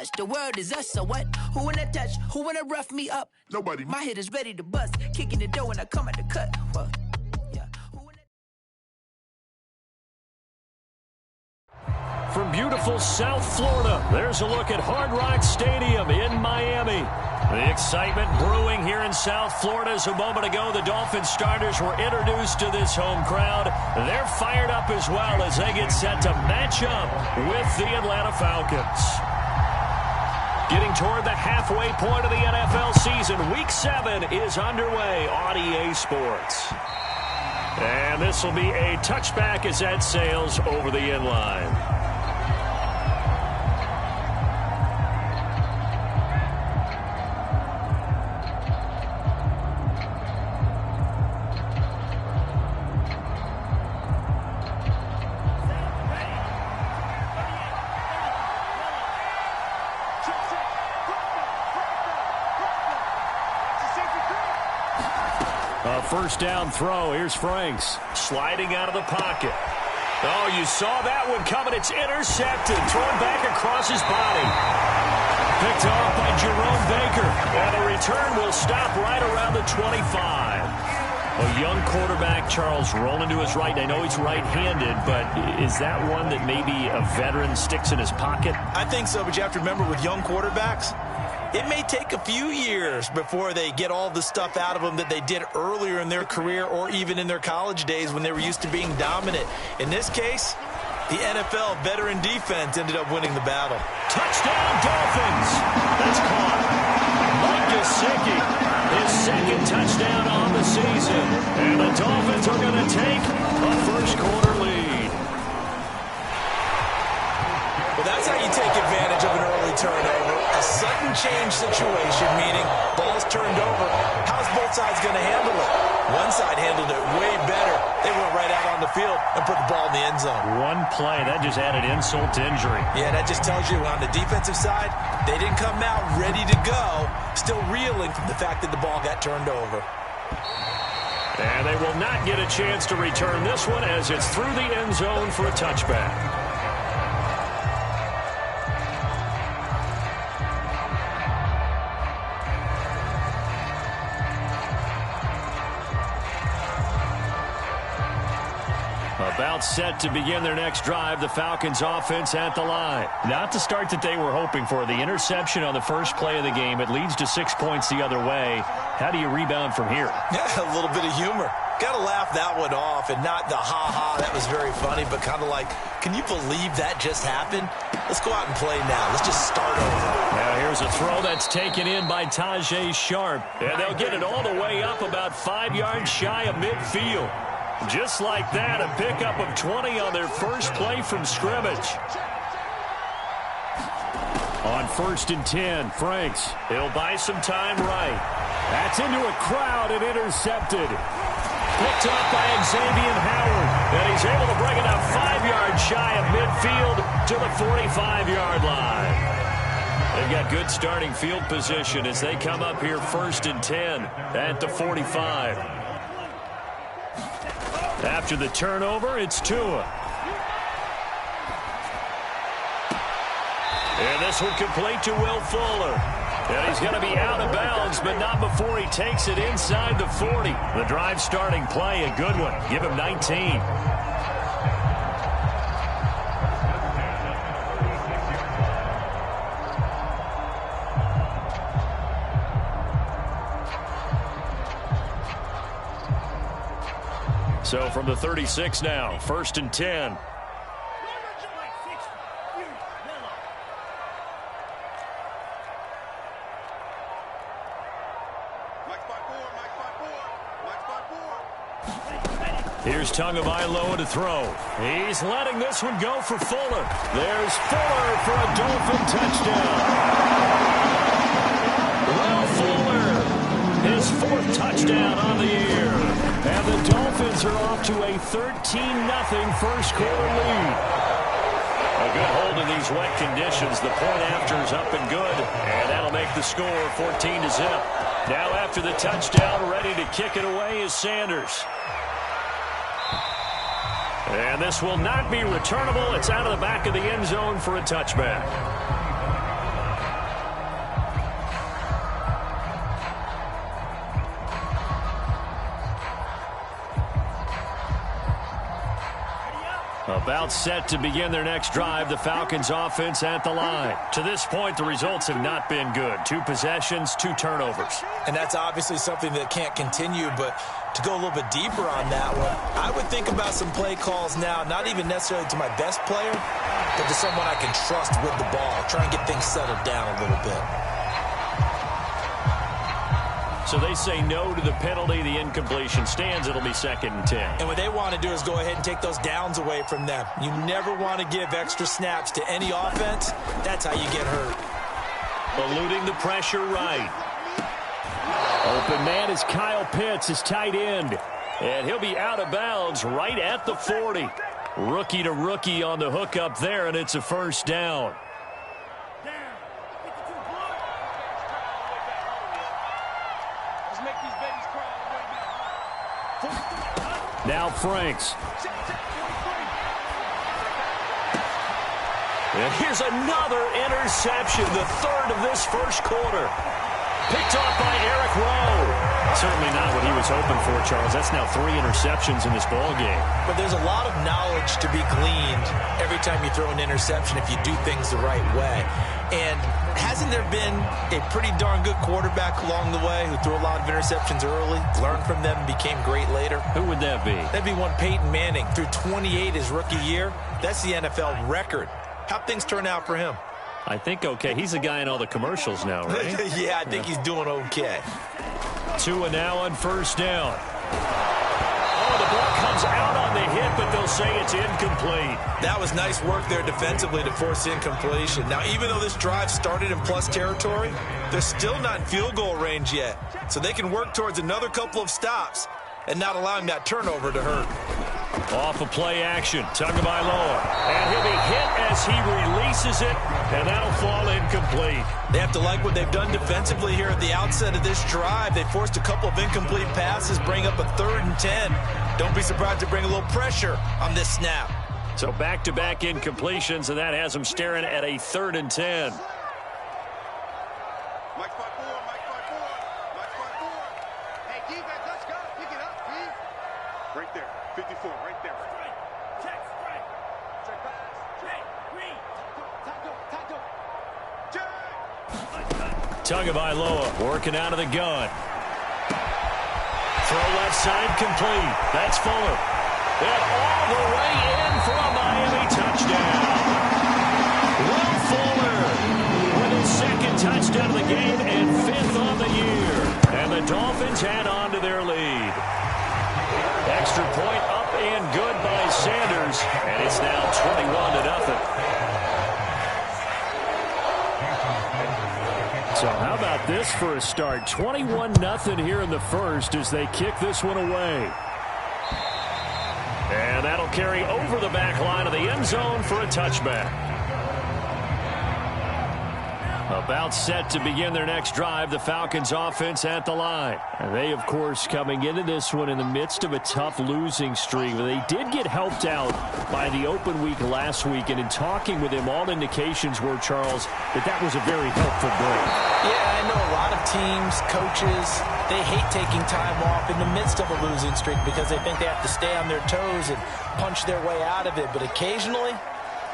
us. The world is us, so what? Who wanna touch? Who wanna rough me up? Nobody. My head is ready to bust. Kicking the door when I come at the cut. What? From beautiful South Florida, there's a look at Hard Rock Stadium in Miami. The excitement brewing here in South Florida as a moment ago the Dolphins starters were introduced to this home crowd. They're fired up as well as they get set to match up with the Atlanta Falcons. Getting toward the halfway point of the NFL season, Week 7 is underway on EA Sports. And this will be a touchback as that sails over the end line. First down throw. Here's Franks sliding out of the pocket. Oh, you saw that one coming. It's intercepted. Thrown back across his body. Picked off by Jerome Baker. And the return will stop right around the 25. A young quarterback, Charles, rolling to his right. I know he's right-handed, but is that one that maybe a veteran sticks in his pocket? I think so, but you have to remember with young quarterbacks, it may take a few years before they get all the stuff out of them that they did earlier in their career or even in their college days when they were used to being dominant. In this case, the NFL veteran defense ended up winning the battle. Touchdown, Dolphins! That's caught. Mike Gesicki, his second touchdown on the season. And the Dolphins are going to take a first-quarter lead. Well, that's how you take advantage of an early turnover. A sudden change situation, meaning ball's turned over. How's both sides going to handle it? One side handled it way better. They went right out on the field and put the ball in the end zone. One play, that just added insult to injury. Yeah, that just tells you on the defensive side, they didn't come out ready to go, still reeling from the fact that the ball got turned over. And they will not get a chance to return this one as it's through the end zone for a touchback. About set to begin their next drive, the Falcons offense at the line. Not the start that they were hoping for. The interception on the first play of the game, it leads to 6 points the other way. How do you rebound from here? Yeah, a little bit of humor. Got to laugh that one off and not the ha-ha, that was very funny, but kind of like, can you believe that just happened? Let's go out and play now. Let's just start over. Now here's a throw that's taken in by Tajay Sharp. And they'll get it all the way up about 5 yards shy of midfield. Just like that, a pickup of 20 on their first play from scrimmage. On 1st and 10, Franks. He'll buy some time right. That's into a crowd and intercepted. Picked up by Xavier Howard. And he's able to bring it up 5 yards shy of midfield to the 45-yard line. They've got good starting field position as they come up here 1st and 10 at the 45. After the turnover, it's Tua. And this one complete to Will Fuller. And he's going to be out of bounds, but not before he takes it inside the 40. The drive starting play, a good one. Give him 19. So from the 36 now, 1st and 10. Here's Tagovailoa to throw. He's letting this one go for Fuller. There's Fuller for a Dolphin touchdown. Will Fuller, his 4th touchdown on the year. And the Dolphins are off to a 13-0 first-quarter lead. A good hold in these wet conditions. The point after is up and good. And that'll make the score 14-0. Now after the touchdown, ready to kick it away is Sanders. And this will not be returnable. It's out of the back of the end zone for a touchback. About set to begin their next drive, the Falcons offense at the line. To this point, the results have not been good. 2 possessions, 2 turnovers. And that's obviously something that can't continue, but to go a little bit deeper on that one, I would think about some play calls now, not even necessarily to my best player, but to someone I can trust with the ball. Try and get things settled down a little bit. So they say no to the penalty. The incompletion stands. It'll be 2nd and 10. And what they want to do is go ahead and take those downs away from them. You never want to give extra snaps to any offense. That's how you get hurt. Eluding the pressure right. Open man is Kyle Pitts, his tight end. And he'll be out of bounds right at the 40. Rookie to rookie on the hookup there, and it's a first down. Now Franks. And here's another interception, the 3rd of this first quarter. Picked off by Eric Rowe. Certainly not what he was hoping for, Charles. That's now 3 interceptions in this ball game. But there's a lot of knowledge to be gleaned every time you throw an interception if you do things the right way. And hasn't there been a pretty darn good quarterback along the way who threw a lot of interceptions early, learned from them, and became great later? Who would that be? That'd be one Peyton Manning. Threw 28 his rookie year. That's the NFL record. How'd things turn out for him? I think okay. He's the guy in all the commercials now, right? Yeah, I think he's doing okay. 2 and now on first down. Oh, the ball comes out on the hit, but they'll say it's incomplete. That was nice work there defensively to force incompletion. Now, even though this drive started in plus territory, they're still not in field goal range yet. So they can work towards another couple of stops and not allowing that turnover to hurt. Off of play action, Tagovailoa. And he'll be hit as he releases it, and that'll fall incomplete. They have to like what they've done defensively here at the outset of this drive. They forced a couple of incomplete passes, bring up a 3rd and 10. Don't be surprised to bring a little pressure on this snap. So back-to-back incompletions, and that has them staring at a 3rd and 10. Right there, 54, right there. Check, strike. Check pass. Check, green. Taco. Tagovailoa working out of the gun. Throw left side complete. That's Fuller. And all the way in for a Miami touchdown. Will Fuller with his 2nd touchdown of the game and 5th on the year. And the Dolphins add on to their lead. Extra point up and good by Sanders, and it's now 21-0. So how about this for a start? 21-0 here in the first as they kick this one away. And that'll carry over the back line of the end zone for a touchback. About set to begin their next drive, the Falcons offense at the line. And they, of course, coming into this one in the midst of a tough losing streak. They did get helped out by the open week last week, and in talking with him, all indications were, Charles, that was a very helpful break. Yeah, I know a lot of teams, coaches, they hate taking time off in the midst of a losing streak because they think they have to stay on their toes and punch their way out of it. But occasionally,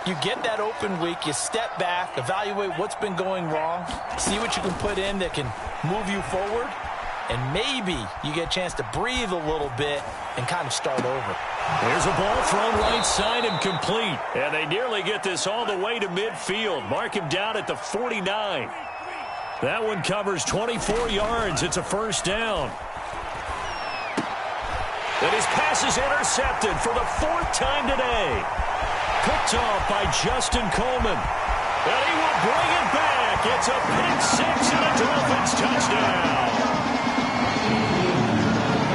you get that open week, you step back, evaluate what's been going wrong, see what you can put in that can move you forward, and maybe you get a chance to breathe a little bit and kind of start over. There's a ball thrown right side and complete. And they nearly get this all the way to midfield. Mark him down at the 49. That one covers 24 yards. It's a first down. And his pass is intercepted for the 4th time today. Picked off by Justin Coleman. And he will bring it back. It's a pick 6 and a Dolphins touchdown.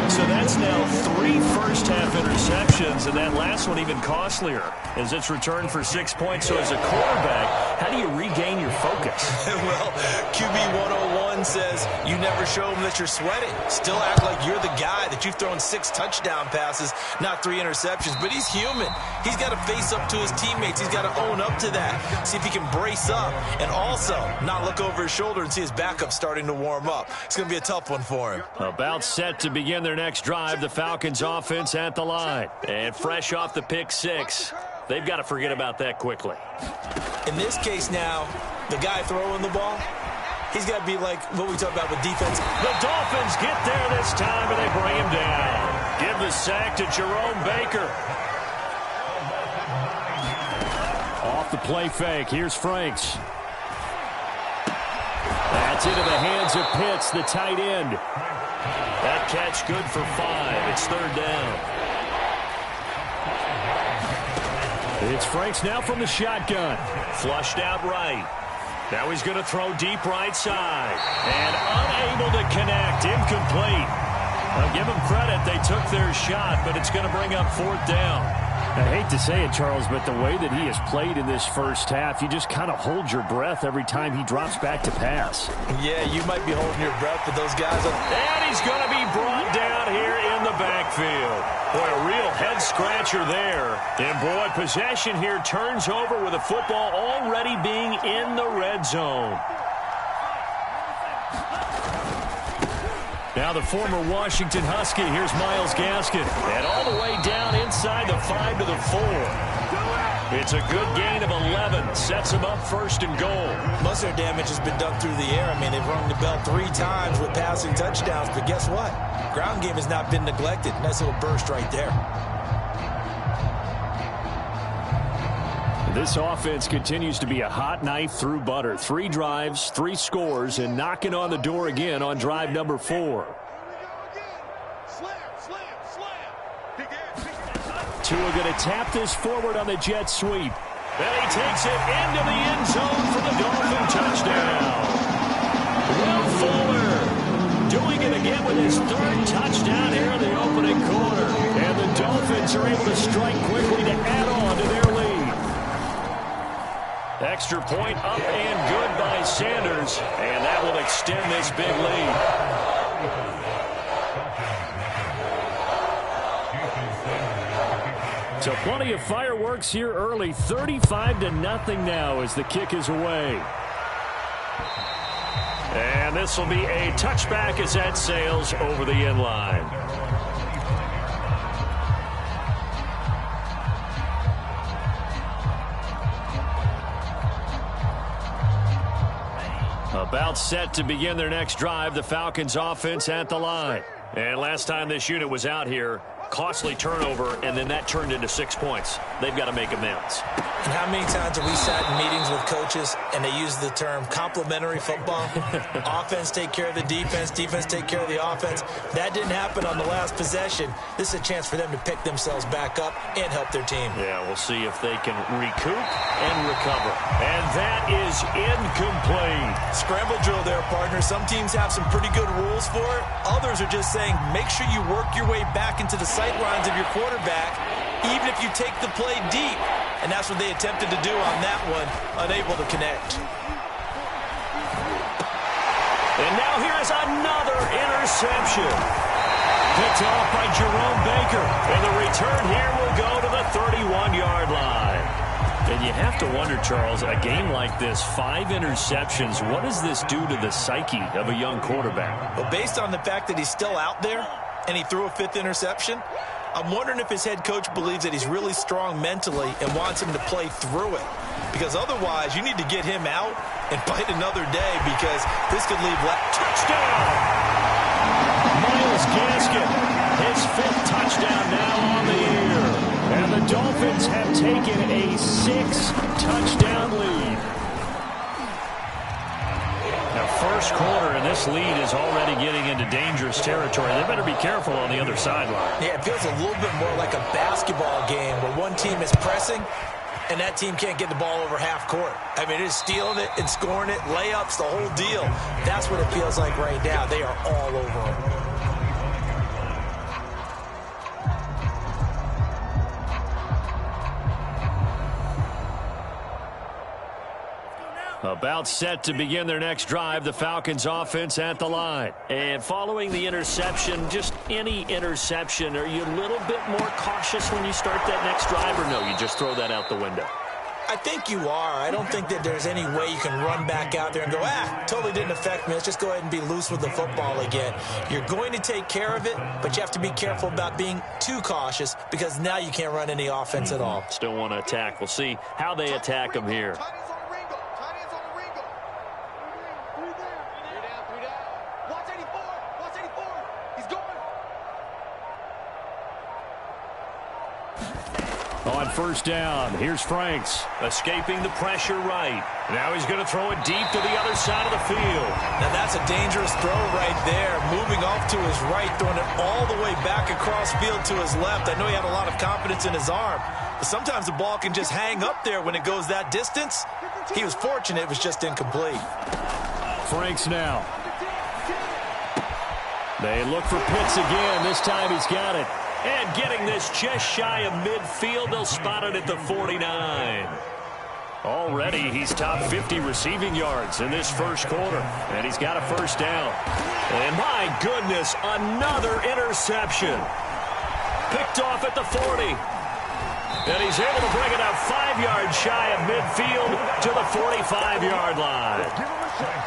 So that's now 3 first-half interceptions, and that last one even costlier as it's returned for 6 points. So as a quarterback, how do you regain your focus? Well, QB 101 says you never show them that you're sweating. Still act like you're the guy, that you've thrown 6 touchdown passes, not 3 interceptions. But he's human. He's got to face up to his teammates. He's got to own up to that. See if he can brace up and also not look over his shoulder and see his backup starting to warm up. It's going to be a tough one for him. About set to begin their next drive, the Falcons offense at the line. And fresh off the pick 6, They've got to forget about that quickly. In this case now, the guy throwing the ball, he's got to be like what we talk about with defense. The Dolphins get there this time, and they bring him down. Give the sack to Jerome Baker. Off the play fake. Here's Franks. That's into the hands of Pitts, the tight end. That catch good for 5. It's 3rd down. It's Franks now from the shotgun. Flushed out right. Now he's going to throw deep right side. And unable to connect. Incomplete. I'll give them credit. They took their shot, but it's going to bring up 4th down. I hate to say it, Charles, but the way that he has played in this first half, you just kind of hold your breath every time he drops back to pass. Yeah, you might be holding your breath, but those guys are... And he's going to be brought down here in the backfield. Boy, a real head-scratcher there. And, boy, possession here turns over with the football already being in the red zone. Now the former Washington Husky. Here's Myles Gaskin. And all the way down inside the 5 to the 4. It's a good gain of 11. Sets him up 1st and goal. Most of their damage has been done through the air. I mean, they've rung the bell 3 times with passing touchdowns. But guess what? Ground game has not been neglected. Nice little burst right there. This offense continues to be a hot knife through butter. 3 drives, 3 scores, and knocking on the door again on drive number 4. Tua going to tap this forward on the jet sweep. And he takes it into the end zone for the Dolphin touchdown. Will Fuller doing it again with his 3rd touchdown here in the opening quarter. And the Dolphins are able to strike quickly to add on to their lead. Extra point up and good by Sanders, and that will extend this big lead. So plenty of fireworks here early. 35-0 now as the kick is away. And this will be a touchback as that sails over the end line. About set to begin their next drive, the Falcons offense at the line. And last time this unit was out here, costly turnover, and then that turned into 6 points. They've got to make amends. And how many times have we sat in meetings with coaches and they use the term complementary football? Offense take care of the defense, defense take care of the offense. That didn't happen on the last possession. This is a chance for them to pick themselves back up and help their team. Yeah, we'll see if they can recoup and recover. And that is incomplete. Scramble drill there, partner. Some teams have some pretty good rules for it. Others are just saying make sure you work your way back into the sight lines of your quarterback, even if you take the play deep. And that's what they attempted to do on that one, unable to connect. And now here is another interception. Picked off by Jerome Baker. And the return here will go to the 31-yard line. And you have to wonder, Charles, a game like this, 5 interceptions, what does this do to the psyche of a young quarterback? Well, based on the fact that he's still out there and he threw a 5th interception, I'm wondering if his head coach believes that he's really strong mentally and wants him to play through it. Because otherwise, you need to get him out and fight another day because this could leave touchdown! Myles Gaskin, his 5th touchdown now on the year. And the Dolphins have taken a 6-touchdown lead. Now, first quarter, and this lead is already getting into dangerous territory. They better be careful on the other sideline. Yeah, it feels a little bit more like a basketball game where one team is pressing and that team can't get the ball over half court. I mean, it is stealing it and scoring it, layups, the whole deal. That's what it feels like right now. They are all over it. About set to begin their next drive, the Falcons offense at the line. And following the interception, just any interception, are you a little bit more cautious when you start that next drive, or no, you just throw that out the window? I I think you are. I don't think that there's any way you can run back out there and go, totally didn't affect me. Let's just go ahead and be loose with the football again. You're going to take care of it, but you have to be careful about being too cautious because now you can't run any offense at all. Still want to attack. We'll see how they attack him here. On first down, here's Franks. Escaping the pressure right. Now he's going to throw it deep to the other side of the field. Now that's a dangerous throw right there. Moving off to his right, throwing it all the way back across field to his left. I know he had a lot of confidence in his arm, but sometimes the ball can just hang up there when it goes that distance. He was fortunate it was just incomplete. Franks now. They look for Pitts again. This time he's got it. And getting this just shy of midfield, they'll spot it at the 49. Already, he's top 50 receiving yards in this first quarter. And he's got a first down. And my goodness, another interception. Picked off at the 40. And he's able to bring it up 5 yards shy of midfield to the 45-yard line.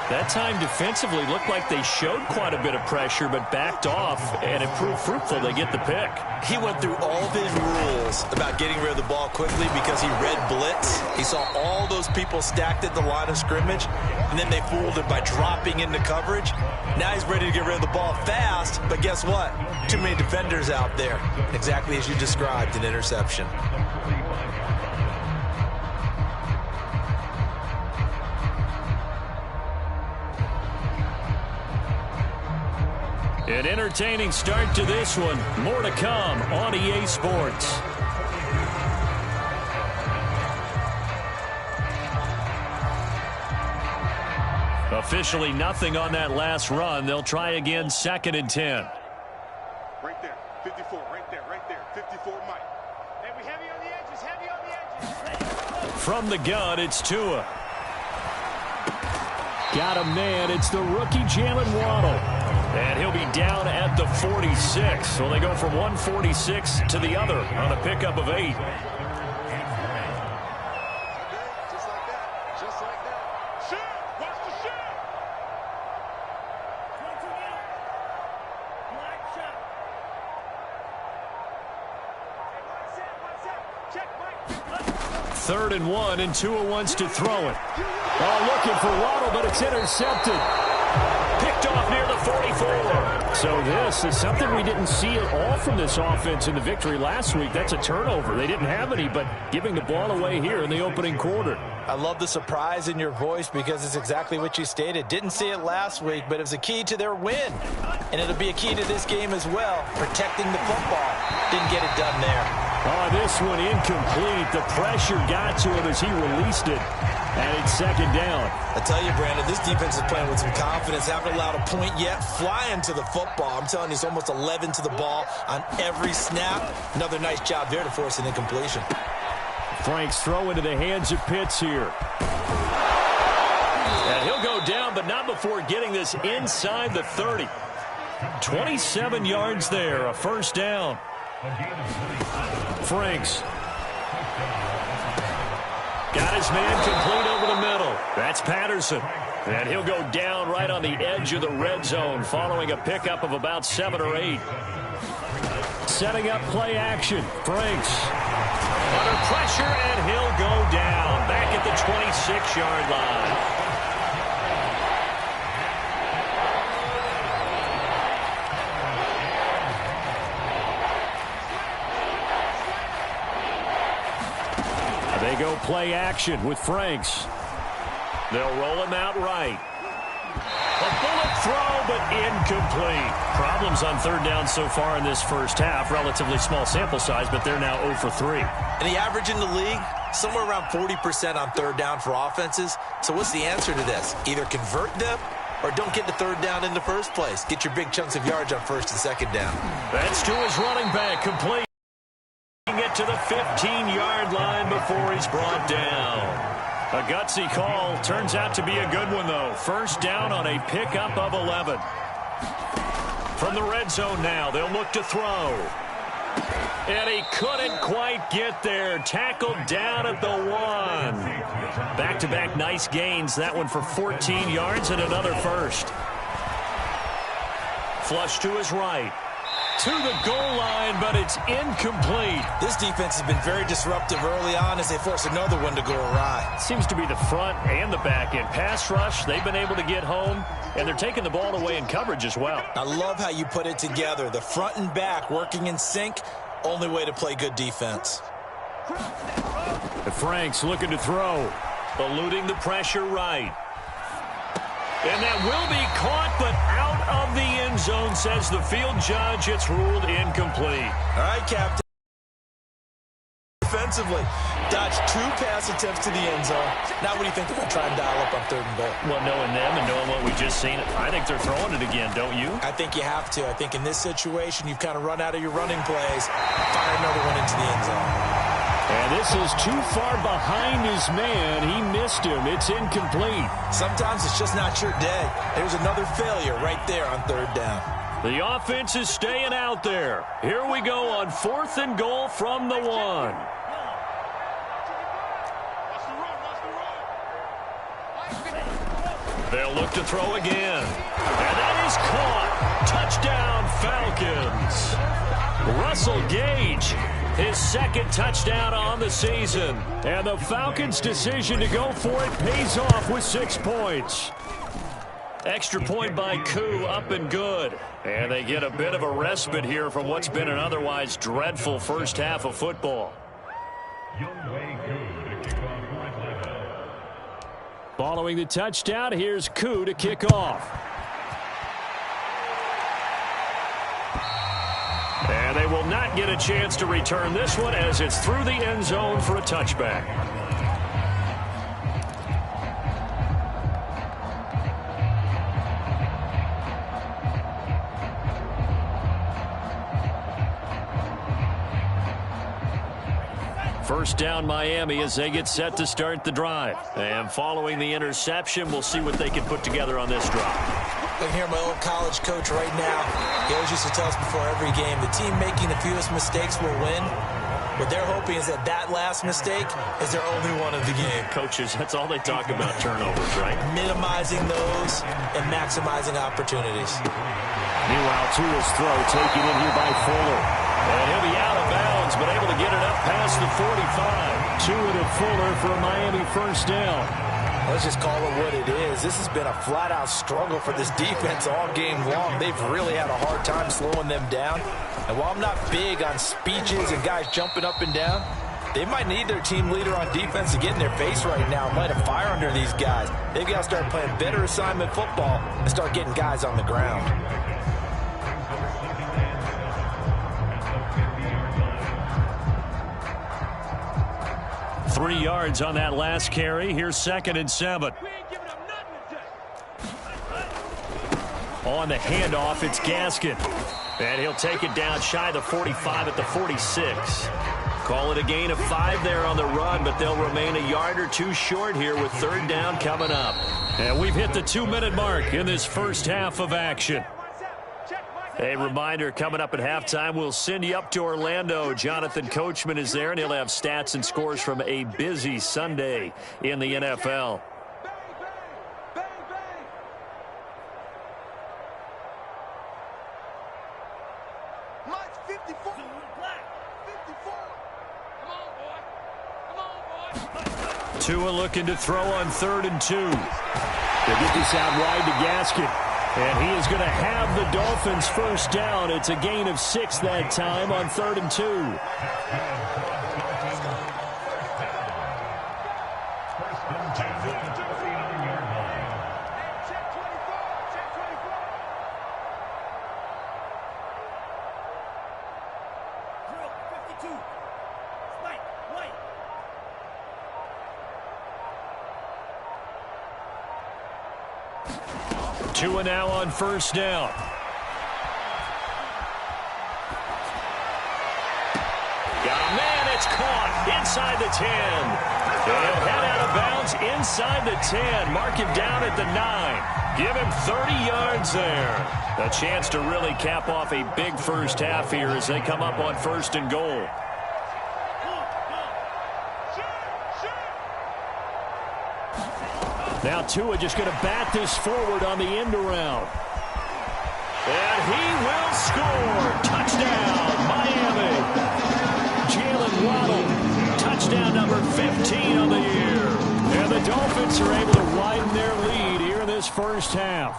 That time defensively looked like they showed quite a bit of pressure but backed off, and it proved fruitful. They get the pick. He went through all of his rules about getting rid of the ball quickly because he read blitz. He saw all those people stacked at the line of scrimmage, and then they fooled it by dropping into coverage. Now he's ready to get rid of the ball fast, but guess what? Too many defenders out there. Exactly as you described, an interception. An entertaining start to this one. More to come on EA Sports. Officially nothing on that last run. They'll try again, 2nd and 10. Right there, 54, right there, 54 Mike. Hey, we heavy on the edges, From the gun, it's Tua. Got him, man. It's the rookie Jalen Waddle. And he'll be down at the 46. So they go from 146 to the other on a pickup of 8. Just like that, just like that. Shoot! Watch the shoot! Third and 1, and Tua wants to throw it. Oh, looking for Waddle, but it's intercepted. Picked off near the 44. So this is something we didn't see at all from this offense in the victory last week. That's a turnover. They didn't have any, but giving the ball away here in the opening quarter. I love the surprise in your voice because it's exactly what you stated. Didn't see it last week, but it was a key to their win. And it'll be a key to this game as well, protecting the football. Didn't get it done there. Oh, this one incomplete. The pressure got to him as he released it. And it's 2nd down. I tell you, Brandon, this defense is playing with some confidence. Haven't allowed a point yet. Flying to the football. I'm telling you, it's almost 11 to the ball on every snap. Another nice job there to force an incompletion. Franks throw into the hands of Pitts here. And he'll go down, but not before getting this inside the 30. 27 yards there, a first down. Franks. Got his man complete over the middle. That's Patterson. And he'll go down right on the edge of the red zone following a pickup of about 7 or 8. Setting up play action. Franks. Under pressure, and he'll go down back at the 26-yard line. They go play action with Franks. They'll roll him out right. A bullet throw, but incomplete. Problems on 3rd down so far in this first half. Relatively small sample size, but they're now 0 for 3. And the average in the league, somewhere around 40% on 3rd down for offenses. So what's the answer to this? Either convert them or don't get the 3rd down in the first place. Get your big chunks of yards on 1st and 2nd down. That's to his running back, complete. It to the 15-yard line before he's brought down. A gutsy call. Turns out to be a good one, though. First down on a pickup of 11. From the red zone now, they'll look to throw. And he couldn't quite get there. Tackled down at the 1. Back-to-back nice gains. That one for 14 yards and another first. Flush to his right. To the goal line, but it's incomplete. This defense has been very disruptive early on as they force another one to go awry. Seems to be the front and the back end. Pass rush, they've been able to get home, and they're taking the ball away in coverage as well. I love how you put it together. The front and back working in sync, only way to play good defense. Frank's looking to throw. Eluding the pressure right. And that will be caught, but out of the end zone, says the field judge. It's ruled incomplete. All right, Captain. Defensively, dodged 2 pass attempts to the end zone. Now what do you think they're going to try and dial up on 3rd and goal? Well, knowing them and knowing what we just seen, I think they're throwing it again, don't you? I think you have to. I think in this situation, you've kind of run out of your running plays. Fire another one into the end zone. And this is too far behind his man. He missed him. It's incomplete. Sometimes it's just not your day. There's another failure right there on 3rd down. The offense is staying out there. Here we go on 4th and goal from the 1. They'll look to throw again. And that is caught. Touchdown, Falcons. Russell Gage, his 2nd touchdown on the season. And the Falcons' decision to go for it pays off with 6 points. Extra point by Koo, up and good. And they get a bit of a respite here from what's been an otherwise dreadful first half of football. Following the touchdown, here's Koo to kick off. And they will not get a chance to return this one as it's through the end zone for a touchback. First down Miami as they get set to start the drive. And following the interception, we'll see what they can put together on this drive. I can hear my old college coach right now. He always used to tell us before every game, the team making the fewest mistakes will win. What they're hoping is that that last mistake is their only one of the game. Coaches, that's all they talk about, turnovers, right? Minimizing those and maximizing opportunities. Meanwhile, Tua's throw taken in here by Fuller. And he'll be out of bounds, but able to get it up past the 45. Tua to Fuller for a Miami first down. Let's just call it what it is. This has been a flat-out struggle for this defense all game long. They've really had a hard time slowing them down. And while I'm not big on speeches and guys jumping up and down, they might need their team leader on defense to get in their face right now and light a fire under these guys. They've got to start playing better assignment football and start getting guys on the ground. Three yards on that last carry. Here's 2nd and 7. On the handoff, it's Gaskin. And he'll take it down shy of the 45 at the 46. Call it a gain of 5 there on the run, but they'll remain a yard or 2 short here with 3rd down coming up. And we've hit the 2-minute mark in this first half of action. A reminder, coming up at halftime, we'll send you up to Orlando. Jonathan Coachman is there, and he'll have stats and scores from a busy Sunday in the NFL. Tua looking to throw on 3rd and 2. They get this out wide to Gaskin. And he is going to have the Dolphins first down. It's a gain of 6 that time on 3rd and 2. Tua now on first down. Got a man, it's caught inside the 10. And he'll head out of bounds inside the 10. Mark him down at the 9. Give him 30 yards there. A chance to really cap off a big first half here as they come up on 1st and goal. Now Tua just going to bat this forward on the end around. And he will score. Touchdown, Miami. Jalen Waddle, touchdown number 15 on the year. And the Dolphins are able to widen their lead here in this first half.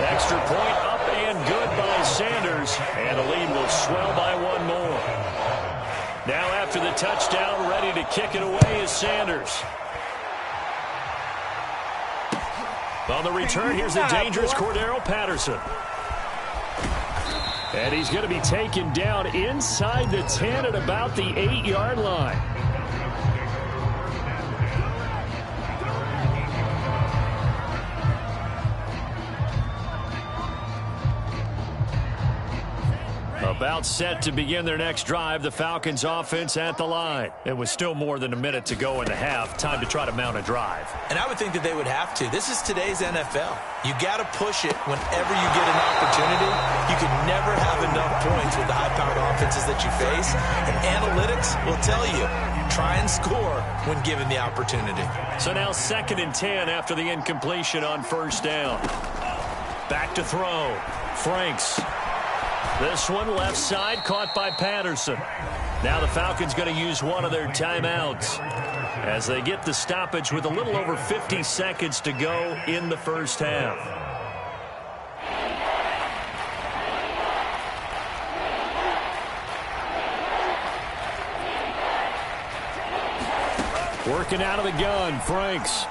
Extra point up and good by Sanders. And the lead will swell by one more. Now after the touchdown, ready to kick it away is Sanders. On the return, here's the dangerous Cordero Patterson. And he's going to be taken down inside the 10 at about the 8-yard line. About set to begin their next drive, the Falcons offense at the line. It was still more than a minute to go in the half. Time to try to mount a drive. And I would think that they would have to. This is today's NFL. You got to push it whenever you get an opportunity. You can never have enough points with the high-powered offenses that you face. And analytics will tell you, try and score when given the opportunity. So now 2nd and 10 after the incompletion on 1st down. Back to throw. Franks. This one left side caught by Patterson. Now the Falcons going to use one of their timeouts as they get the stoppage with a little over 50 seconds to go in the first half. Working out of the gun, Franks.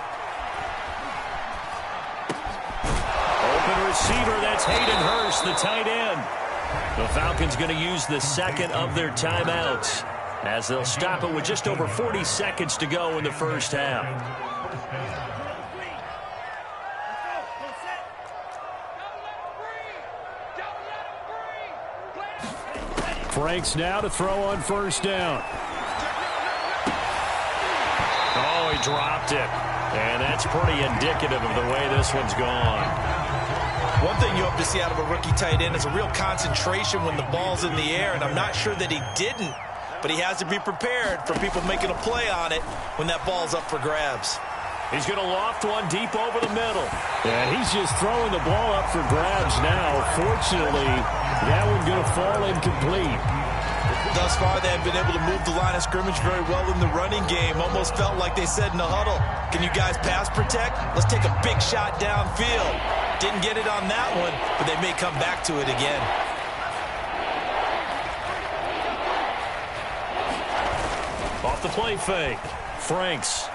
Open receiver, that's Hayden Hurst, the tight end. The Falcons going to use the 2nd of their timeouts as they'll stop it with just over 40 seconds to go in the first half. Franks now to throw on 1st down. Oh, he dropped it. And that's pretty indicative of the way this one's gone. One thing you hope to see out of a rookie tight end is a real concentration when the ball's in the air, and I'm not sure that he didn't, but he has to be prepared for people making a play on it when that ball's up for grabs. He's going to loft one deep over the middle. And he's just throwing the ball up for grabs now. Fortunately, that one's going to fall incomplete. Thus far, they have been able to move the line of scrimmage very well in the running game. Almost felt like they said in the huddle, can you guys pass protect? Let's take a big shot downfield. Didn't get it on that one, but they may come back to it again. Off the play fake. Franks.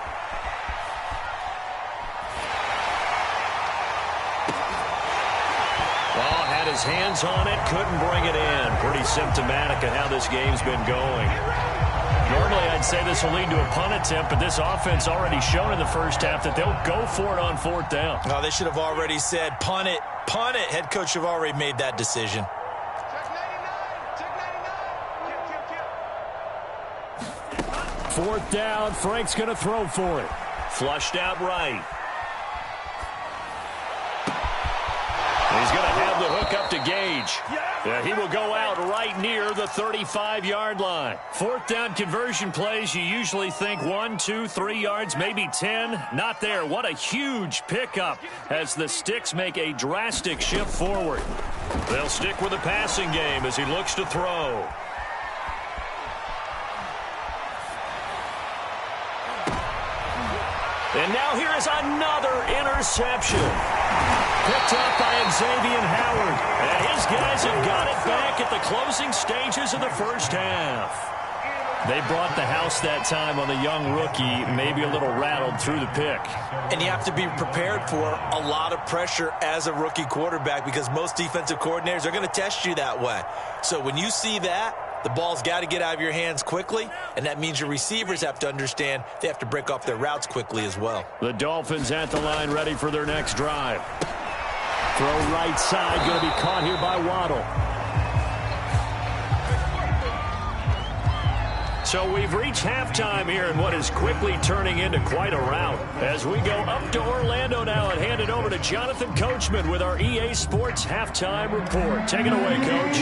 Oh, had his hands on it, couldn't bring it in. Pretty symptomatic of how this game's been going. Normally, I'd say this will lead to a punt attempt, but this offense already shown in the first half that they'll go for it on 4th down. Oh, they should have already said, punt it, punt it. Head coach should have already made that decision. Check 99. 4th down, Frank's going to throw for it. Flushed out right. He's going to have the hook up to Gage. Yeah, he will go out right near the 35-yard line. 4th down conversion plays, you usually think 1, 2, 3 yards, maybe 10. Not there. What a huge pickup as the Sticks make a drastic shift forward. They'll stick with the passing game as he looks to throw. And now here is another interception. Picked up by Xavier Howard. And his guys have got it back at the closing stages of the first half. They brought the house that time on the young rookie, maybe a little rattled through the pick. And you have to be prepared for a lot of pressure as a rookie quarterback because most defensive coordinators are going to test you that way. So when you see that, the ball's got to get out of your hands quickly, and that means your receivers have to understand they have to break off their routes quickly as well. The Dolphins at the line ready for their next drive. Throw right side, going to be caught here by Waddle. So we've reached halftime here in what is quickly turning into quite a rout. As we go up to Orlando now and hand it over to Jonathan Coachman with our EA Sports Halftime Report. Take it away, Coach.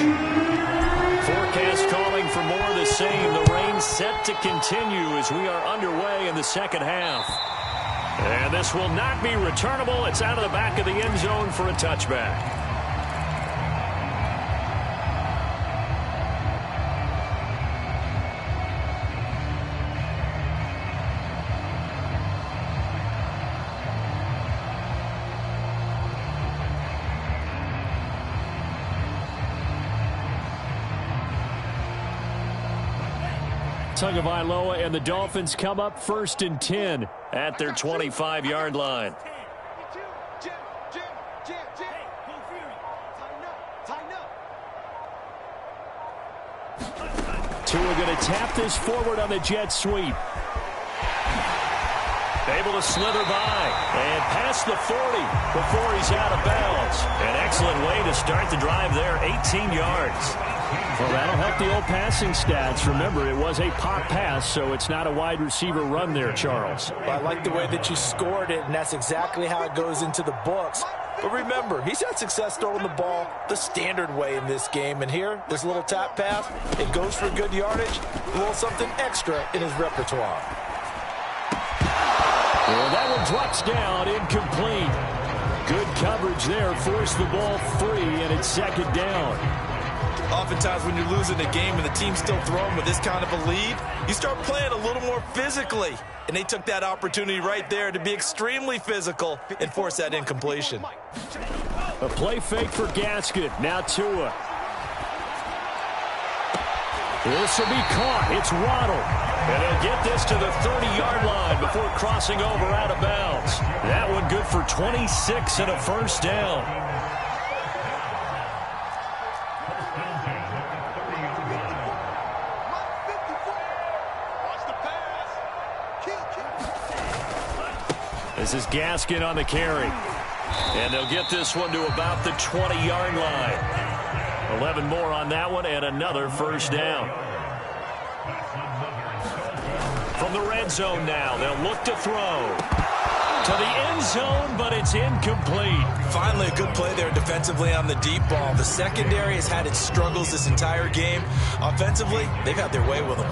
Forecast calling for more of the same. The rain set to continue as we are underway in the second half. And this will not be returnable. It's out of the back of the end zone for a touchback. Tagovailoa and the Dolphins come up 1st and 10 at their 25-yard line. Tua going to tap this forward on the jet sweep. Able to slither by and past the 40 before he's out of bounds. An excellent way to start the drive there, 18 yards. Well, that'll help the old passing stats. Remember, it was a pop pass, so it's not a wide receiver run there, Charles. Well, I like the way that you scored it, and that's exactly how it goes into the books. But remember, he's had success throwing the ball the standard way in this game. And here, this little tap pass, it goes for good yardage, a little something extra in his repertoire. Well, that one drops down, incomplete. Good coverage there, forced the ball free, and it's second down. Oftentimes when you're losing a game and the team's still throwing with this kind of a lead, you start playing a little more physically. And they took that opportunity right there to be extremely physical and force that incompletion. A play fake for Gaskin. Now Tua. This will be caught. It's Waddle. And he'll get this to the 30-yard line before crossing over out of bounds. That one good for 26 and a first down. This is Gaskin on the carry. And they'll get this one to about the 20-yard line. 11 more on that one and another first down. From the red zone now, they'll look to throw. To the end zone, but it's incomplete. Finally, a good play there defensively on the deep ball. The secondary has had its struggles this entire game. Offensively, they've had their way with them.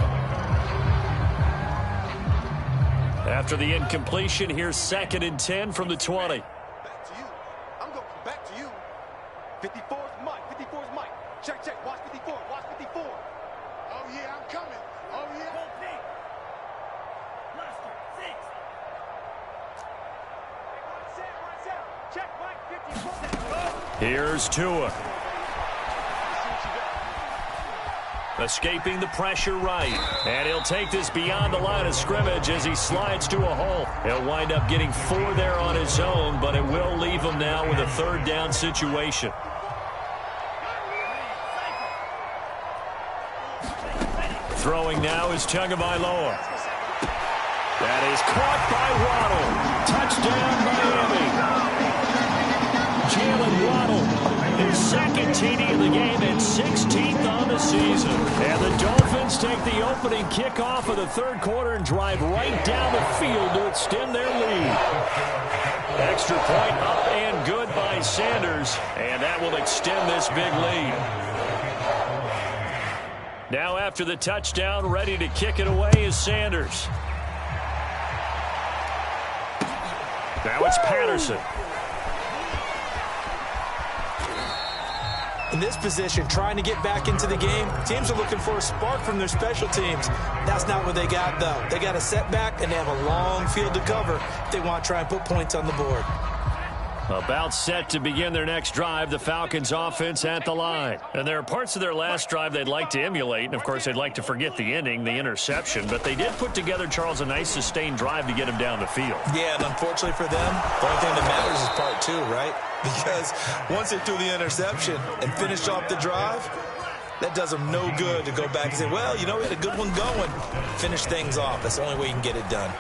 After the incompletion, here's 2nd and 10 from the 20. Back to you. I'm going back to you. 54's Mike. 54's Mike. Check, check. Watch 54. Watch 54. Oh, yeah, I'm coming. Oh, yeah. Check, Mike. 54. Here's Tua. Escaping the pressure right. And he'll take this beyond the line of scrimmage as he slides to a hole. He'll wind up getting 4 there on his own, but it will leave him now with a 3rd down situation. Throwing now is Tagovailoa. That is caught by Waddle. Touchdown, Miami. Jalen Waddle. His 2nd TD of the game and 16th on the season. And the Dolphins take the opening kickoff of the 3rd quarter and drive right down the field to extend their lead. Extra point up and good by Sanders, and that will extend this big lead. Now after the touchdown, ready to kick it away is Sanders. Now it's Patterson. In this position, trying to get back into the game, teams are looking for a spark from their special teams. That's not what they got, though. They got a setback, and they have a long field to cover if they want to try and put points on the board. About set to begin their next drive, the Falcons offense at the line. And there are parts of their last drive they'd like to emulate, and of course they'd like to forget the ending, the interception, but they did put together, Charles, a nice sustained drive to get him down the field. Yeah, and unfortunately for them, the only thing that matters is part 2, right? Because once they threw the interception and finished off the drive, that does them no good to go back and say, well, you know, we had a good one going. Finish things off. That's the only way you can get it done.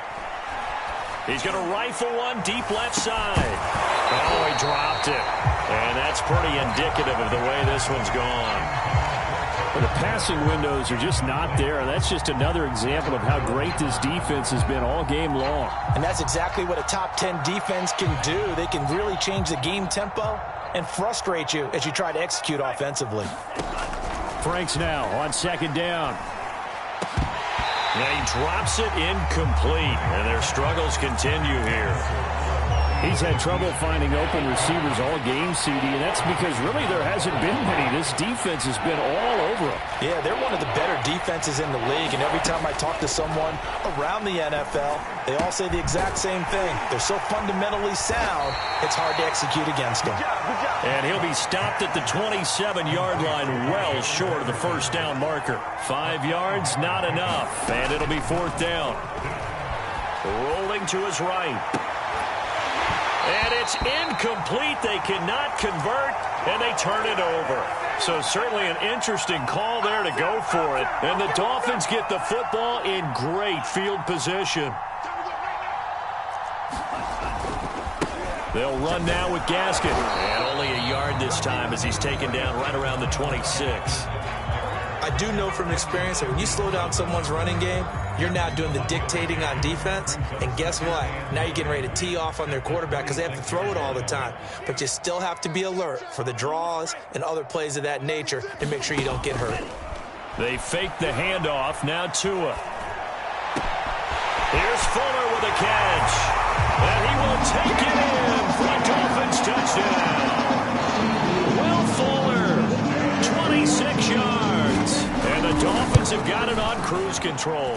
He's going to rifle one deep left side. Oh, he dropped it. And that's pretty indicative of the way this one's gone. And the passing windows are just not there, and that's just another example of how great this defense has been all game long. And that's exactly what a top 10 defense can do. They can really change the game tempo and frustrate you as you try to execute offensively. Franks now on second down. And he drops it incomplete, and their struggles continue here. He's had trouble finding open receivers all game, CD, and that's because really there hasn't been many. This defense has been all over him. Yeah, they're one of the better defenses in the league, and every time I talk to someone around the NFL, they all say the exact same thing. They're so fundamentally sound, it's hard to execute against them. And he'll be stopped at the 27-yard line, well short of the first down marker. 5 yards, not enough, and it'll be fourth down. Rolling to his right. And it's incomplete. They cannot convert, and they turn it over. So certainly an interesting call there to go for it. And the Dolphins get the football in great field position. They'll run now with Gaskin. And only a yard this time as he's taken down right around the 26. I do know from experience that when you slow down someone's running game, you're now doing the dictating on defense. And guess what? Now you're getting ready to tee off on their quarterback because they have to throw it all the time. But you still have to be alert for the draws and other plays of that nature to make sure you don't get hurt. They fake the handoff. Now Tua. Here's Fuller with a catch. And he will take it in for a Dolphins touchdown. Will Fuller, 26 yards. And the Dolphins have got it on cruise control.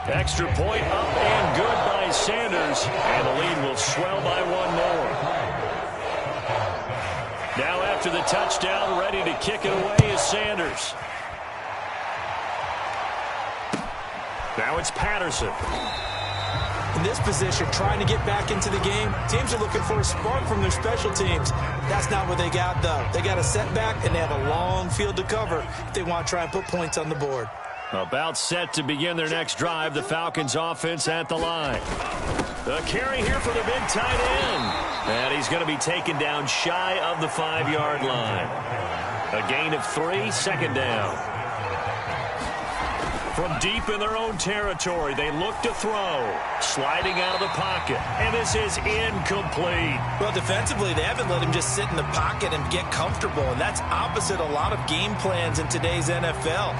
Extra point up and good by Sanders. And the lead will swell by one more. Now after the touchdown, ready to kick it away is Sanders. Now it's Patterson. In this position, trying to get back into the game, teams are looking for a spark from their special teams. That's not what they got, though. They got a setback, and they have a long field to cover if they want to try and put points on the board. About set to begin their next drive, the Falcons offense at the line. The carry here for the big tight end. And he's going to be taken down shy of the 5-yard line. A gain of 3, second down. From deep in their own territory, they look to throw. Sliding out of the pocket. And this is incomplete. Well, defensively, they haven't let him just sit in the pocket and get comfortable. And that's opposite a lot of game plans in today's NFL.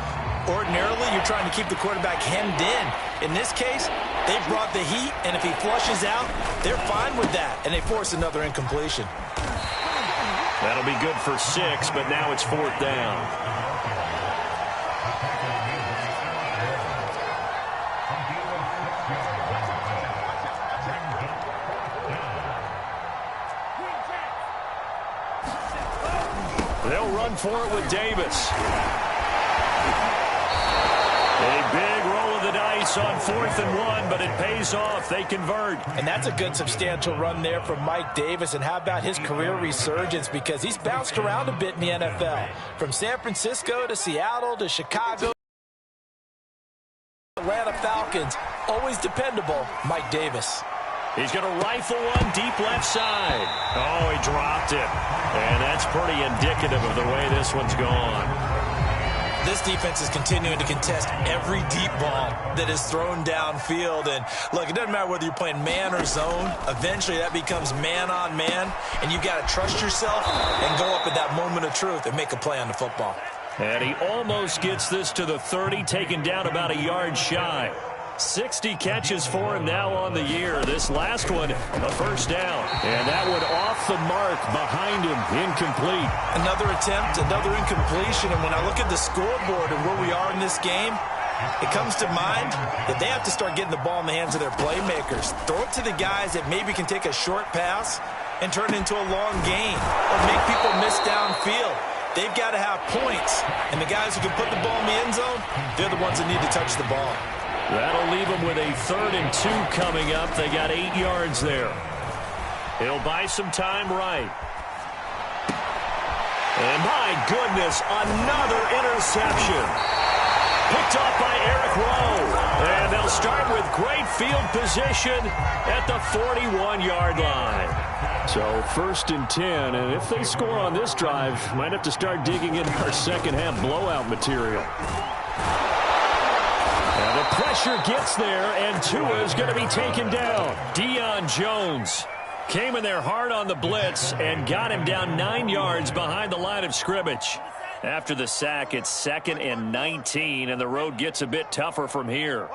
Ordinarily, you're trying to keep the quarterback hemmed in. In this case, they brought the heat, and if he flushes out, they're fine with that. And they force another incompletion. That'll be good for 6, but now it's fourth down. They'll run for it with Davis. A big roll of the dice on 4th and 1, but it pays off. They convert. And that's a good substantial run there from Mike Davis. And how about his career resurgence? Because he's bounced around a bit in the NFL. From San Francisco to Seattle to Chicago. Atlanta Falcons, always dependable, Mike Davis. He's going to rifle one deep left side. Oh, he dropped it. And that's pretty indicative of the way this one's gone. This defense is continuing to contest every deep ball that is thrown downfield. And, look, it doesn't matter whether you're playing man or zone. Eventually, that becomes man on man. And you've got to trust yourself and go up at that moment of truth and make a play on the football. And he almost gets this to the 30, taken down about a yard shy. 60 catches for him now on the year. This last one, a first down. And that one off the mark behind him, incomplete. Another attempt, another incompletion. And when I look at the scoreboard and where we are in this game, it comes to mind that they have to start getting the ball in the hands of their playmakers. Throw it to the guys that maybe can take a short pass and turn it into a long gain or make people miss downfield. They've got to have points. And the guys who can put the ball in the end zone, they're the ones that need to touch the ball. That'll leave them with a 3rd and 2 coming up. They got 8 yards there. He'll buy some time right. And my goodness, another interception. picked off by Eric Rowe. And they'll start with great field position at the 41-yard line. So 1st and 10, and if they score on this drive, might have to start digging in our second half blowout material. And the pressure gets there, and Tua is going to be taken down. Deion Jones came in there hard on the blitz and got him down 9 yards behind the line of scrimmage. After the sack, it's 2nd and 19, and the road gets a bit tougher from here.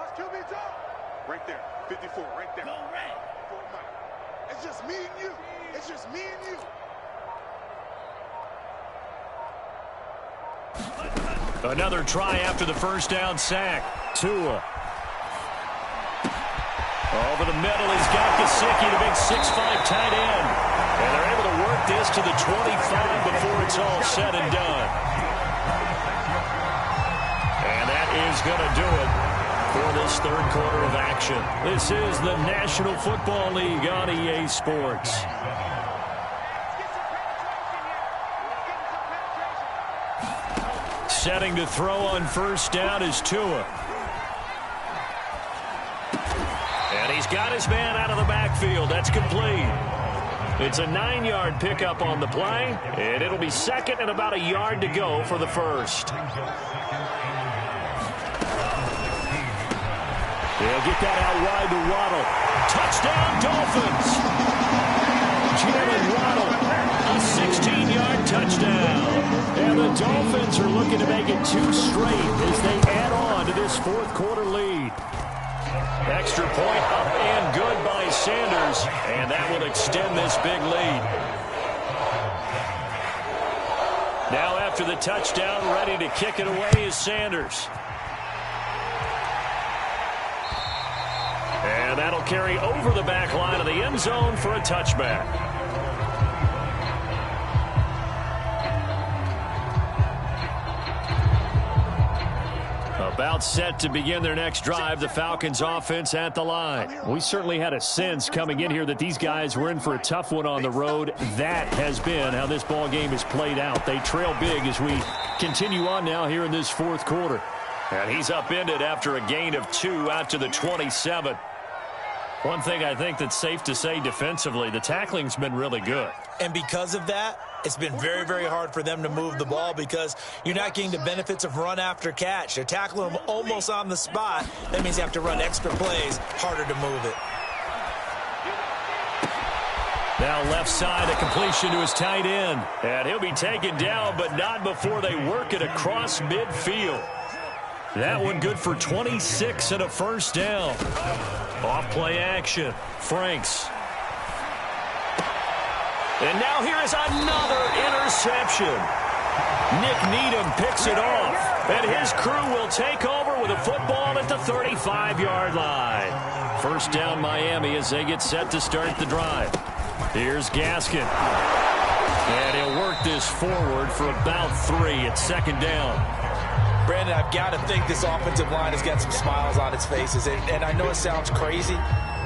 Right there, 54, right there. It's just me and you. It's just me and you. Another try after the first down sack. Tua. Over the middle, he's got Gesicki, the big 6'5" tight end. And they're able to work this to the 25 before it's all said and done. And that is going to do it for this third quarter of action. This is the National Football League on EA Sports. Setting to throw on first down is Tua. And he's got his man out of the backfield. That's complete. It's a 9-yard pickup on the play, and it'll be 2nd and about a yard to go for the first. They'll get that out wide to Waddle. Touchdown, Dolphins! Jalen Waddle, a 16-yard touchdown. And the Dolphins are looking to make it 2 straight as they add on to this fourth quarter lead. Extra point up and good by Sanders, and that will extend this big lead. Now after the touchdown, ready to kick it away is Sanders. And that'll carry over the back line of the end zone for a touchback. About set to begin their next drive, the Falcons offense at the line. We certainly had a sense coming in here that these guys were in for a tough one on the road. That has been how this ball game is played out. They trail big as we continue on now here in this fourth quarter. And he's upended after a gain of 2 out to the 27. One thing I think that's safe to say defensively, the tackling's been really good. And because of that, it's been very, very hard for them to move the ball because you're not getting the benefits of run after catch. They're tackling them almost on the spot. That means you have to run extra plays, harder to move it. Now left side, a completion to his tight end. And he'll be taken down, but not before they work it across midfield. That one good for 26 and a first down. Off play action. Franks. And now here is another interception. Nick Needham picks it off. And his crew will take over with a football at the 35-yard line. First down Miami as they get set to start the drive. Here's Gaskin. And he'll work this forward for about 3 at second down. Brandon, I've got to think this offensive line has got some smiles on its faces. And I know it sounds crazy,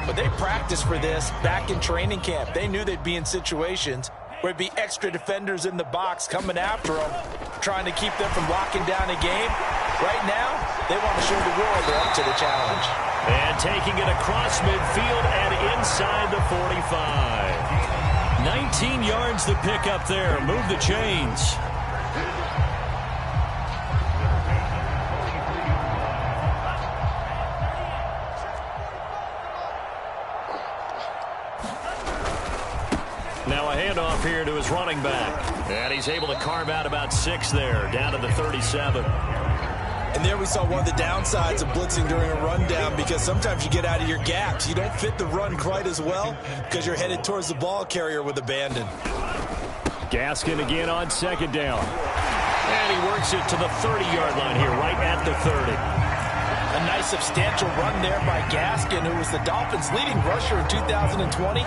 but they practiced for this back in training camp. They knew they'd be in situations where it'd be extra defenders in the box coming after them, trying to keep them from locking down a game. Right now, they want to show the world they're up to the challenge. And taking it across midfield and inside the 45. 19 yards to pick up there. Move the chains. Now a handoff here to his running back. And he's able to carve out about 6 there, down to the 37. And there we saw one of the downsides of blitzing during a rundown because sometimes you get out of your gaps. You don't fit the run quite as well because you're headed towards the ball carrier with abandon. Gaskin again on second down. And he works it to the 30-yard line here, right at the 30. A nice substantial run there by Gaskin, who was the Dolphins' leading rusher in 2020.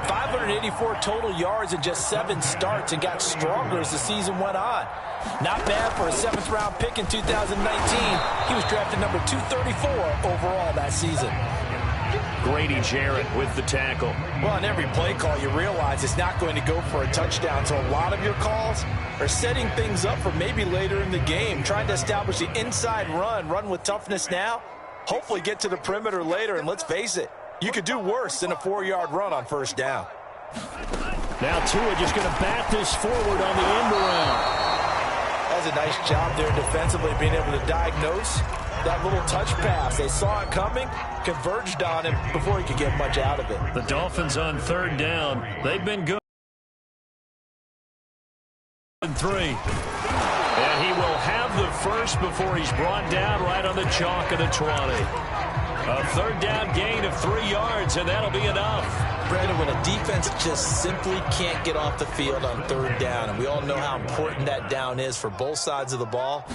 584 total yards in just 7 starts and got stronger as the season went on. Not bad for a 7th-round pick in 2019. He was drafted number 234 overall that season. Grady Jarrett with the tackle. Well, on every play call, you realize it's not going to go for a touchdown. So a lot of your calls are setting things up for maybe later in the game, trying to establish the inside run with toughness now, hopefully get to the perimeter later. And let's face it, you could do worse than a 4-yard run on first down. Now Tua just going to bat this forward on the end around. That's a nice job there defensively, being able to diagnose that little touch pass. They saw it coming, converged on him before he could get much out of it. The Dolphins on third down. They've been good. 3. And he will have the first before he's brought down right on the chalk of the 20. A third down gain of 3 yards, and that'll be enough. Brandon, when a defense just simply can't get off the field on third down, and we all know how important that down is for both sides of the ball,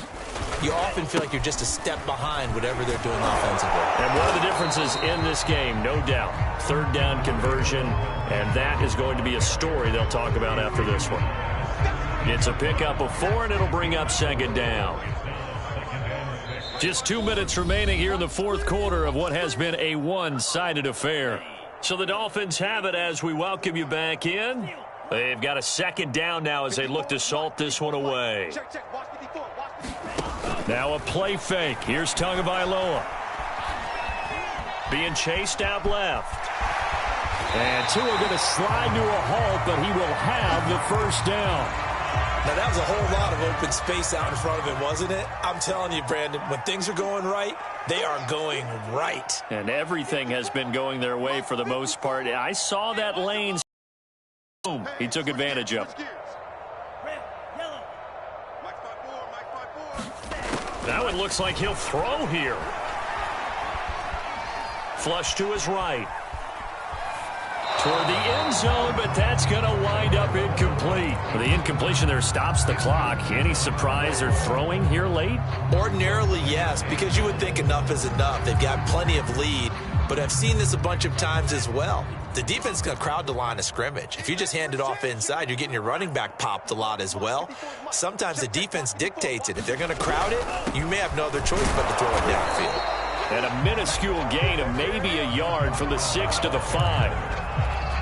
you often feel like you're just a step behind whatever they're doing offensively. And one of the differences in this game, no doubt, third down conversion, and that is going to be a story they'll talk about after this one. It's a pickup of 4, and it'll bring up second down. Just 2 minutes remaining here in the fourth quarter of what has been a one-sided affair. So the Dolphins have it as we welcome you back in. They've got a second down now as they look to salt this one away. Now a play fake. Here's Tagovailoa. Being chased out left. And Tua going to slide to a halt, but he will have the first down. Now, that was a whole lot of open space out in front of him, wasn't it? I'm telling you, Brandon, when things are going right, they are going right. And everything has been going their way for the most part. I saw that lane. Boom. He took advantage of it. Now it looks like he'll throw here. Flush to his right. Toward the end zone, but that's going to wind up incomplete. The incompletion there stops the clock. Any surprise they're throwing here late? Ordinarily, yes, because you would think enough is enough. They've got plenty of lead, but I've seen this a bunch of times as well. The defense is going to crowd the line of scrimmage. If you just hand it off inside, you're getting your running back popped a lot as well. Sometimes the defense dictates it. If they're going to crowd it, you may have no other choice but to throw it downfield. And a minuscule gain of maybe a yard from the 6 to the 5.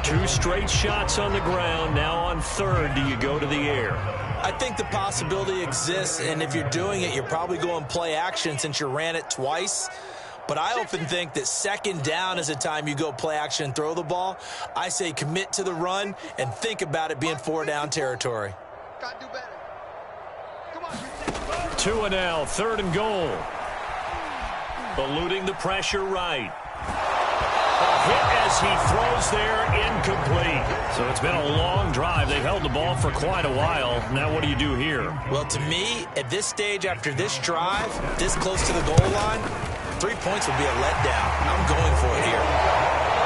2 straight shots on the ground. Now on third, do you go to the air? I think the possibility exists, and if you're doing it, you're probably going play action since you ran it twice. But I often think that second down is the time you go play action and throw the ball. I say commit to the run and think about it being 4-down territory. Got to do better. Come on. 2 and now, third and goal. Eluding the pressure right. A hit as he throws there, incomplete. So it's been a long drive. They held the ball for quite a while. Now what do you do here? Well, to me, at this stage, after this drive, this close to the goal line, 3 points would be a letdown. I'm going for it here.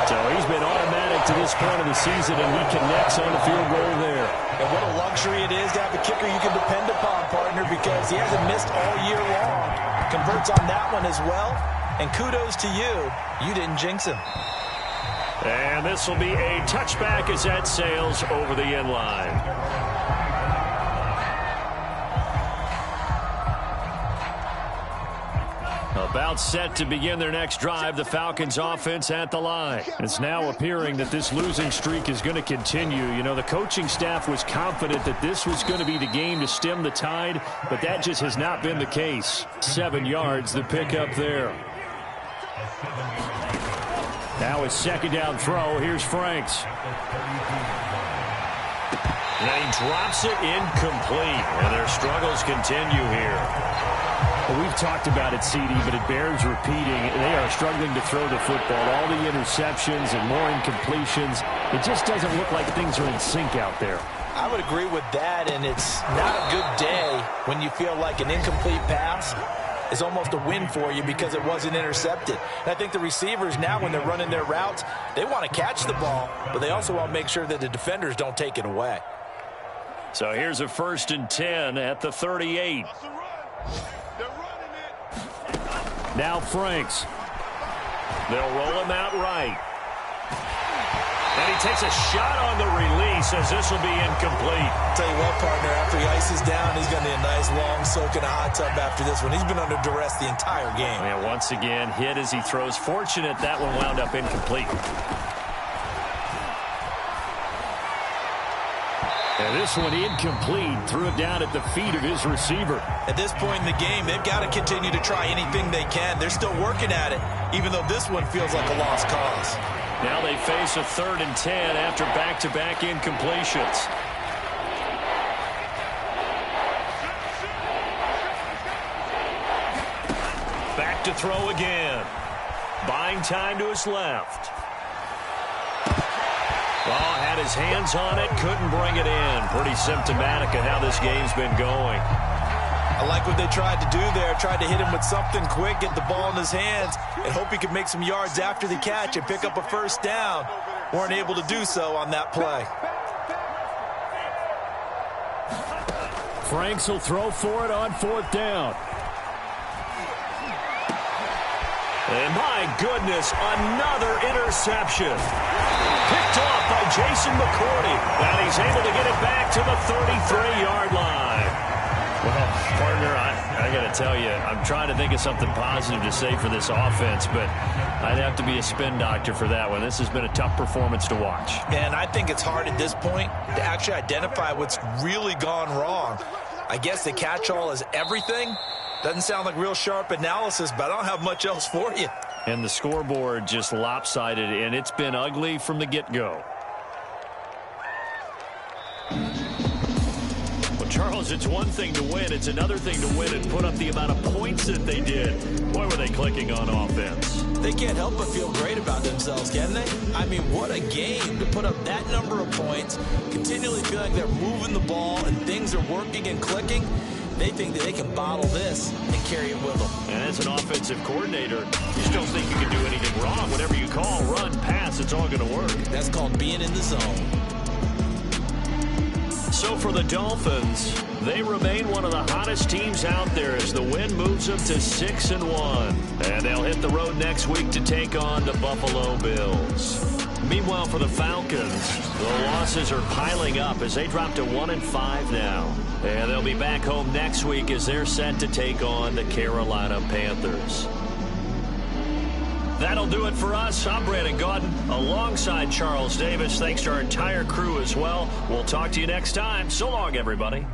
So he's been automatic to this point of the season, and he connects on the field goal there. And what a luxury it is to have a kicker you can depend upon, partner, because he hasn't missed all year long. Converts on that one as well. And kudos to you. You didn't jinx him. And this will be a touchback as that sails over the end line. About set to begin their next drive, the Falcons offense at the line. It's now appearing that this losing streak is going to continue. You know, the coaching staff was confident that this was going to be the game to stem the tide, but that just has not been the case. 7 yards, the pickup there. Now a second down throw. Here's Franks. And he drops it incomplete. And their struggles continue here. Well, we've talked about it, CD, but it bears repeating. They are struggling to throw the football. All the interceptions and more incompletions. It just doesn't look like things are in sync out there. I would agree with that, and it's not a good day when you feel like an incomplete pass is almost a win for you because it wasn't intercepted. And I think the receivers now, when they're running their routes, they want to catch the ball, but they also want to make sure that the defenders don't take it away. So here's a 1st and 10 at the 38. Now Franks. They'll roll him out right. And he takes a shot on the release as this will be incomplete. Tell you what, partner, after he ices down, he's going to need a nice long soak in a hot tub after this one. He's been under duress the entire game. And once again, hit as he throws. Fortunate that one wound up incomplete. And this one incomplete. Threw it down at the feet of his receiver. At this point in the game, they've got to continue to try anything they can. They're still working at it, even though this one feels like a lost cause. Now they face a 3rd and 10 after back-to-back incompletions. Back to throw again. Buying time to his left. Oh, had his hands on it, couldn't bring it in. Pretty symptomatic of how this game's been going. I like what they tried to do there. Tried to hit him with something quick, get the ball in his hands, and hope he could make some yards after the catch and pick up a first down. Weren't able to do so on that play. Franks will throw for it on 4th down. And my goodness, another interception. Picked off by Jason McCourty. And he's able to get it back to the 33-yard line. Well, partner, I got to tell you, I'm trying to think of something positive to say for this offense, but I'd have to be a spin doctor for that one. This has been a tough performance to watch. And I think it's hard at this point to actually identify what's really gone wrong. I guess the catch-all is everything. Doesn't sound like real sharp analysis, but I don't have much else for you. And the scoreboard just lopsided, and it's been ugly from the get-go. Well, Charles, it's one thing to win. It's another thing to win and put up the amount of points that they did. Boy, were they clicking on offense. They can't help but feel great about themselves, can they? I mean, what a game to put up that number of points, continually feel like they're moving the ball and things are working and clicking. They think that they can bottle this and carry it with them. And as an offensive coordinator, you just don't think you can do anything wrong. Whatever you call, run, pass, it's all going to work. That's called being in the zone. So for the Dolphins, they remain one of the hottest teams out there as the win moves them to 6-1. And they'll hit the road next week to take on the Buffalo Bills. Meanwhile, for the Falcons, the losses are piling up as they drop to 1-5 now. And they'll be back home next week as they're set to take on the Carolina Panthers. That'll do it for us. I'm Brandon Gaudin alongside Charles Davis. Thanks to our entire crew as well. We'll talk to you next time. So long, everybody.